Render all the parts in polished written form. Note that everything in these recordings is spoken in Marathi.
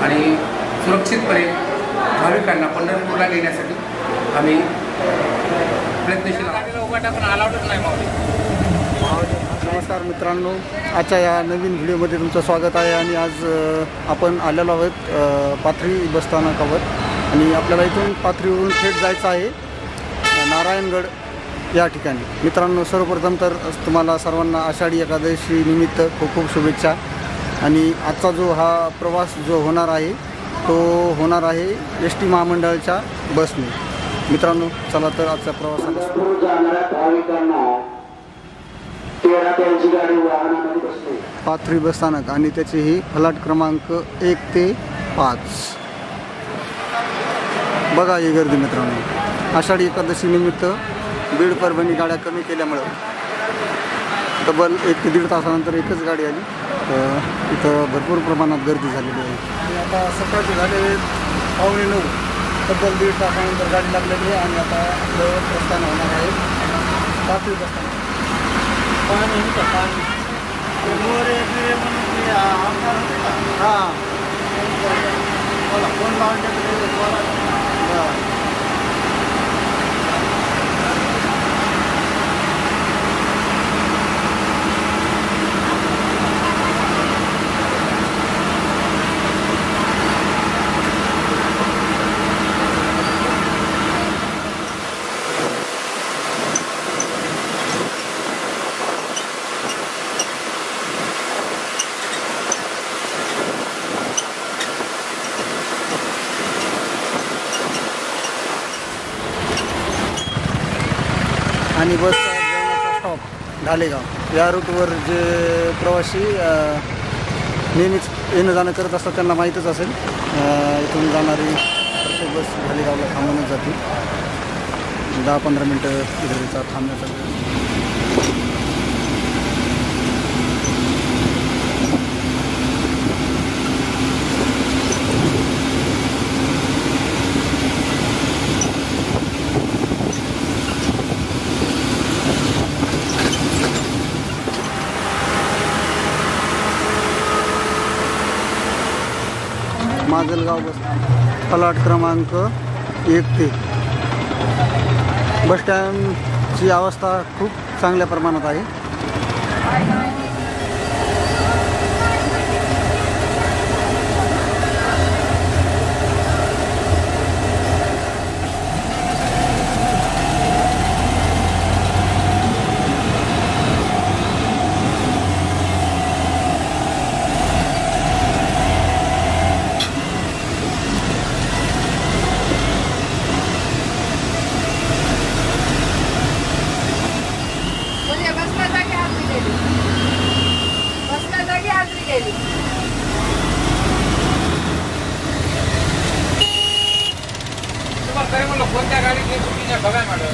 आणि सुरक्षितपणे भाविकांना पंढरपूरला नेण्यासाठी आम्ही प्रयत्नशील आहोत. नमस्कार मित्रांनो, आजच्या या नवीन व्हिडिओमध्ये तुमचं स्वागत आहे. आणि आज आपण आलेलो आहोत पाथरी बसस्थानकावर आणि आपल्याला इथून पाथरीवरून थेट जायचं आहे नारायणगड या ठिकाणी. मित्रांनो, सर्वप्रथम तर तुम्हाला सर्वांना आषाढी एकादशी निमित्त खूप खूप शुभेच्छा. आणि आजचा जो हा प्रवास जो होणार आहे तो होणार आहे एस टी महामंडळाच्या बसने. मित्रांनो, चला तर आजच्या प्रवासाला पाथरी बसस्थानक आणि त्याचेही फलाट क्रमांक 1 ते 5. बघा ही गर्दी मित्रांनो. आषाढी एकादशी निमित्त बीड परभणी गाड्या कमी केल्यामुळं तब्बल 1 ते 1.5 तासानंतर एकच गाडी आली. इथं भरपूर प्रमाणात गर्दी झालेली आहे. आणि आता सकाळचे झाले 8:45, तब्बल 1.5 तासानंतर गाडी लागलेली आहे. आणि आता आपलं प्रस्थान होणार आहे पाथरी बसस्थानक. पाणी हां फोन लावून आणि बस जेवणाचा स्टॉप ढालेगाव. या रूटवर जे प्रवासी नेहमीच येणं जाणं करत असतात त्यांना माहीतच असेल. इथून जाणारी प्रत्येक बस ढालेगावला थांबवूनच जाते. 10-15 मिनटं इथं थांबण्याचा वेळ. माजलगाव बस फलाट क्रमांक 1 ते. बस स्टँडची अवस्था खूप चांगल्या प्रमाणात आहे. कोणत्या गाडीची बुकिंग बघा मॅडम.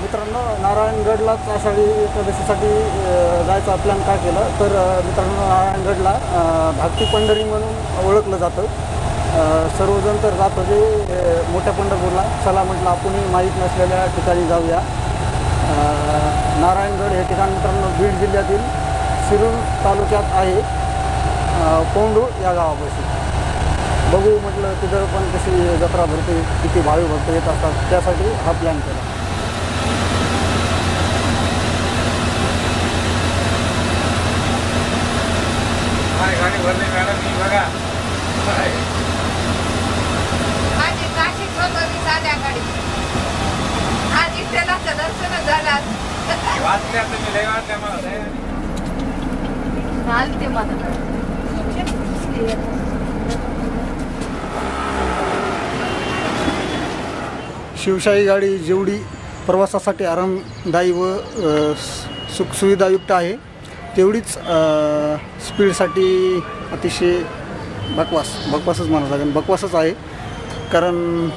मित्रांनो, नारायणगडलाच आषाढी एकादशीसाठी जायचा प्लॅन काय केलं तर मित्रांनो, नारायणगडला धाकटी पंढरी म्हणून ओळखलं जातं. सर्वजण तर जात होते मोठ्या पंढरपूरला. चला म्हटलं आपणही माहीत नसलेल्या ठिकाणी जाऊया. नारायणगड हे ठिकाण मित्रांनो बीड जिल्ह्यातील शिरूर तालुक्यात आहे, कोंडूळ या गावापाशी. बघू म्हटलं तिथं पण कशी जत्रा भरते, किती भाविक भक्त येत असतात, त्यासाठी हा प्लॅन केला. गाडी भरली मॅडम मी बघा. वाचल्या तुम्ही लय वाचल्या मला. शिवशाही गाडी जेवढी प्रवासासाठी आरामदायी व सुखसुविधायुक्त आहे तेवढीच स्पीडसाठी अतिशय बकवासच म्हणावं लागेल. बकवासच आहे. कारण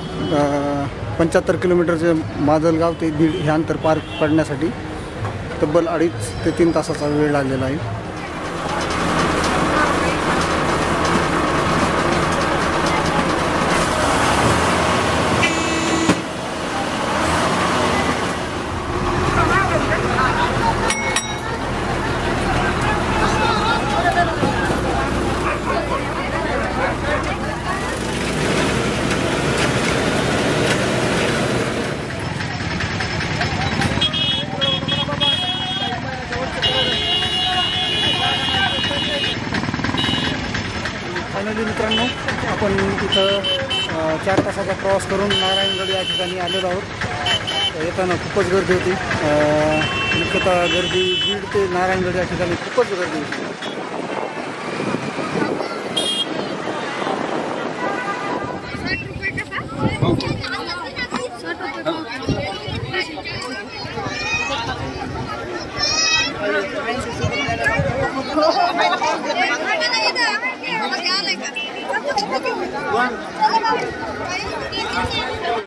75 किलोमीटरचे माजलगाव ते बीड हे अंतर पार पडण्यासाठी तब्बल 2.5 ते 3 तासाचा वेळ लागलेला आहे. इथं 4 तासाचा प्रवास करून नारायणगड या ठिकाणी आलेलो आहोत. येताना खूपच गर्दी होती. मुख्यतः गर्दी बीड ते नारायणगड या ठिकाणी खूपच गर्दी होती. One.